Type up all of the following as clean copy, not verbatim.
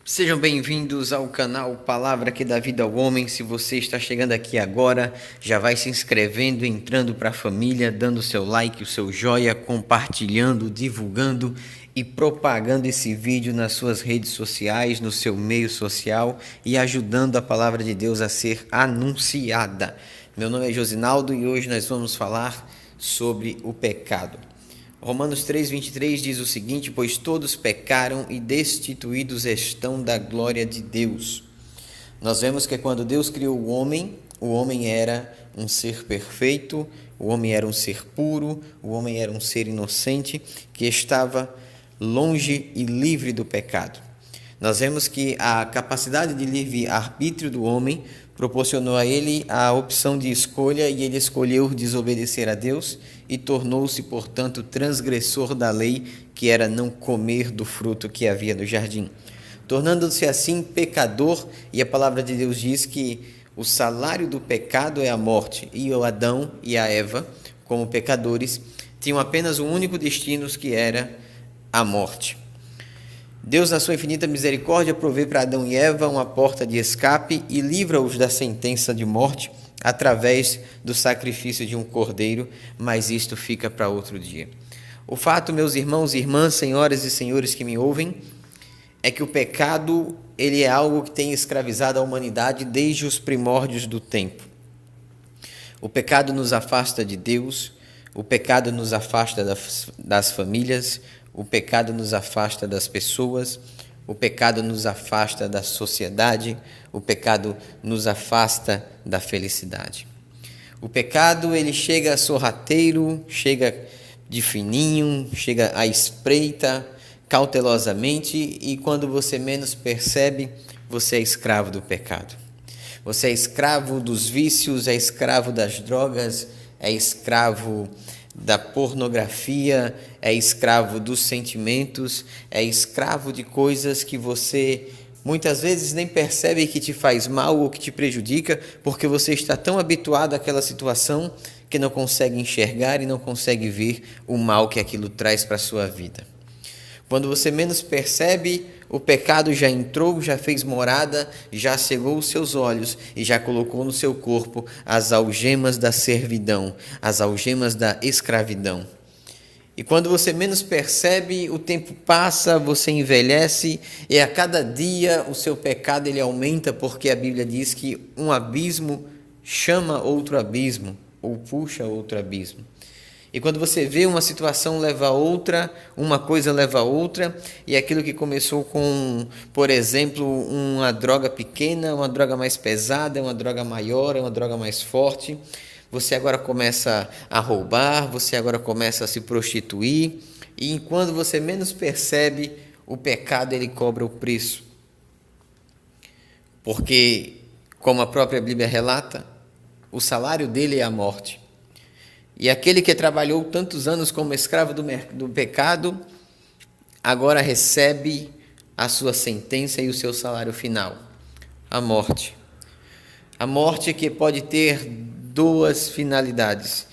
Sejam bem-vindos ao canal Palavra que dá vida ao homem. Se você está chegando aqui agora, já vai se inscrevendo, entrando para a família, dando seu like, o seu joia, compartilhando, divulgando e propagando esse vídeo nas suas redes sociais, no seu meio social e ajudando a Palavra de Deus a ser anunciada. Meu nome é Josinaldo e hoje nós vamos falar sobre o pecado. Romanos 3:23 diz o seguinte: pois todos pecaram e destituídos estão da glória de Deus. Nós vemos que quando Deus criou o homem era um ser perfeito, o homem era um ser puro, o homem era um ser inocente que estava longe e livre do pecado. Nós vemos que a capacidade de livre-arbítrio do homem proporcionou a ele a opção de escolha e ele escolheu desobedecer a Deus e tornou-se, portanto, transgressor da lei, que era não comer do fruto que havia no jardim. Tornando-se assim pecador, e a palavra de Deus diz que o salário do pecado é a morte, e o Adão e a Eva, como pecadores, tinham apenas um único destino, que era a morte. Deus, na sua infinita misericórdia, provê para Adão e Eva uma porta de escape e livra-os da sentença de morte através do sacrifício de um cordeiro, mas isto fica para outro dia. O fato, meus irmãos e irmãs, senhoras e senhores que me ouvem, é que o pecado ele é algo que tem escravizado a humanidade desde os primórdios do tempo. O pecado nos afasta de Deus, o pecado nos afasta das famílias, o pecado nos afasta das pessoas, o pecado nos afasta da sociedade, o pecado nos afasta da felicidade. O pecado, ele chega sorrateiro, chega de fininho, chega à espreita, cautelosamente, e quando você menos percebe, você é escravo do pecado. Você é escravo dos vícios, é escravo das drogas, é escravo da pornografia, é escravo dos sentimentos, é escravo de coisas que você muitas vezes nem percebe que te faz mal ou que te prejudica, porque você está tão habituado àquela situação que não consegue enxergar e não consegue ver o mal que aquilo traz para a sua vida. Quando você menos percebe, o pecado já entrou, já fez morada, já cegou os seus olhos e já colocou no seu corpo as algemas da servidão, as algemas da escravidão. E quando você menos percebe, o tempo passa, você envelhece e a cada dia o seu pecado ele aumenta, porque a Bíblia diz que um abismo chama outro abismo ou puxa outro abismo. E quando você vê uma situação leva a outra, uma coisa leva a outra, e aquilo que começou com, por exemplo, uma droga pequena, uma droga mais pesada, uma droga maior, uma droga mais forte, você agora começa a roubar, você agora começa a se prostituir, e enquanto você menos percebe, o pecado ele cobra o preço. Porque, como a própria Bíblia relata, o salário dele é a morte. E aquele que trabalhou tantos anos como escravo do pecado, agora recebe a sua sentença e o seu salário final, a morte. A morte que pode ter duas finalidades.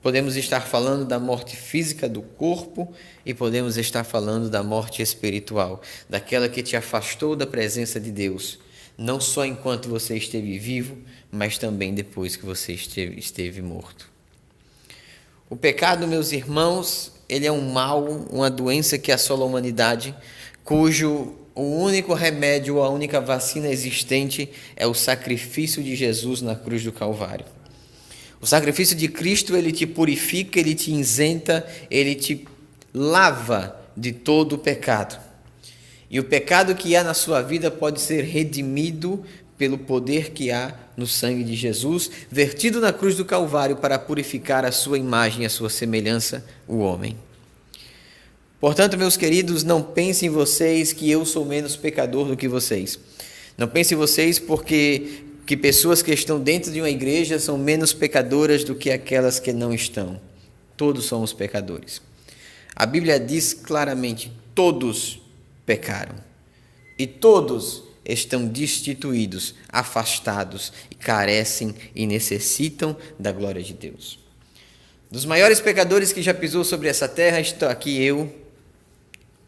Podemos estar falando da morte física do corpo e podemos estar falando da morte espiritual, daquela que te afastou da presença de Deus, não só enquanto você esteve vivo, mas também depois que você esteve morto. O pecado, meus irmãos, ele é um mal, uma doença que assola a humanidade, cujo o único remédio, a única vacina existente é o sacrifício de Jesus na cruz do Calvário. O sacrifício de Cristo, ele te purifica, ele te isenta, ele te lava de todo o pecado. E o pecado que há na sua vida pode ser redimido pelo poder que há no sangue de Jesus, vertido na cruz do Calvário para purificar a sua imagem, a sua semelhança, o homem. Portanto, meus queridos, não pensem vocês que eu sou menos pecador do que vocês. Não pensem vocês que pessoas que estão dentro de uma igreja são menos pecadoras do que aquelas que não estão. Todos somos pecadores. A Bíblia diz claramente, todos pecaram. E todos estão destituídos, afastados e carecem e necessitam da glória de Deus. Dos maiores pecadores que já pisou sobre essa terra, estou aqui eu,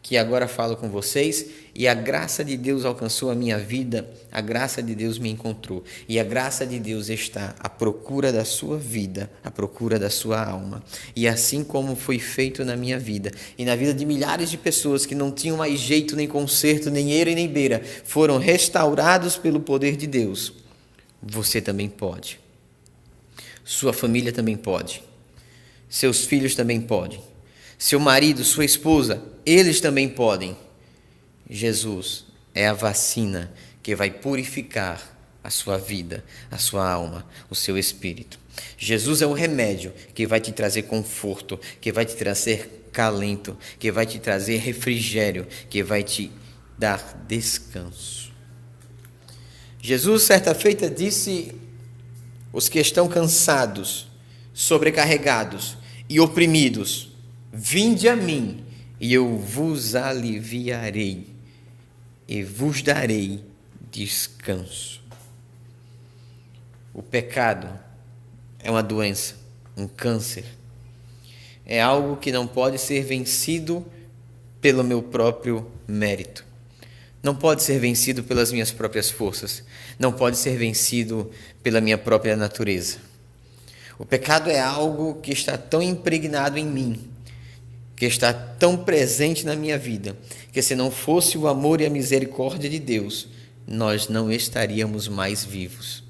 que agora falo com vocês, e a graça de Deus alcançou a minha vida, a graça de Deus me encontrou, e a graça de Deus está à procura da sua vida, à procura da sua alma. E assim como foi feito na minha vida, e na vida de milhares de pessoas que não tinham mais jeito, nem conserto, nem eira e nem beira, foram restaurados pelo poder de Deus, você também pode. Sua família também pode. Seus filhos também podem. Seu marido, sua esposa, eles também podem. Jesus é a vacina que vai purificar a sua vida, a sua alma, o seu espírito. Jesus é o remédio que vai te trazer conforto, que vai te trazer calento, que vai te trazer refrigério, que vai te dar descanso. Jesus, certa feita, disse: os que estão cansados, sobrecarregados e oprimidos, vinde a mim, e eu vos aliviarei e vos darei descanso. O pecado é uma doença, um câncer. É algo que não pode ser vencido pelo meu próprio mérito. Não pode ser vencido pelas minhas próprias forças. Não pode ser vencido pela minha própria natureza. O pecado é algo que está tão impregnado em mim, que está tão presente na minha vida, que se não fosse o amor e a misericórdia de Deus, nós não estaríamos mais vivos.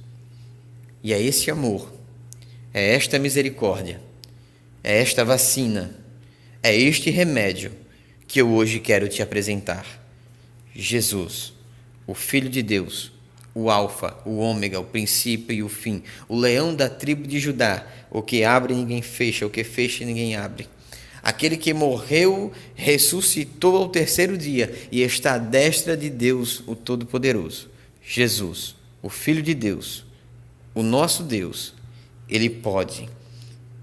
E é esse amor, é esta misericórdia, é esta vacina, é este remédio que eu hoje quero te apresentar. Jesus, o Filho de Deus, o Alfa, o Ômega, o princípio e o fim, o leão da tribo de Judá, o que abre e ninguém fecha, o que fecha e ninguém abre. Aquele que morreu, ressuscitou ao terceiro dia e está à destra de Deus, o Todo-Poderoso. Jesus, o Filho de Deus, o nosso Deus, Ele pode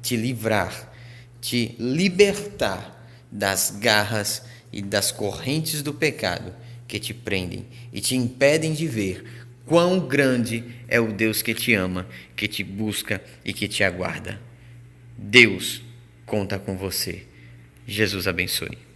te livrar, te libertar das garras e das correntes do pecado que te prendem e te impedem de ver quão grande é o Deus que te ama, que te busca e que te aguarda. Deus conta com você. Jesus abençoe.